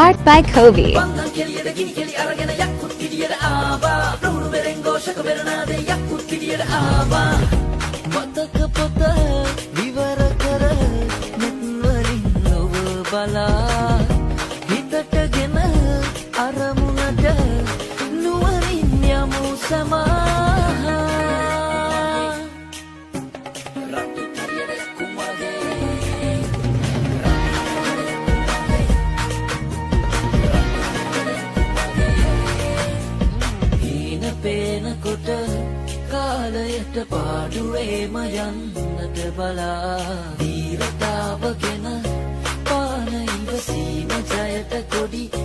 art by Kobe. කාලයට පාඩුවේම යන්නට බලා දීරතාව ගැන පාන ඉවසීම ජයට කොඩි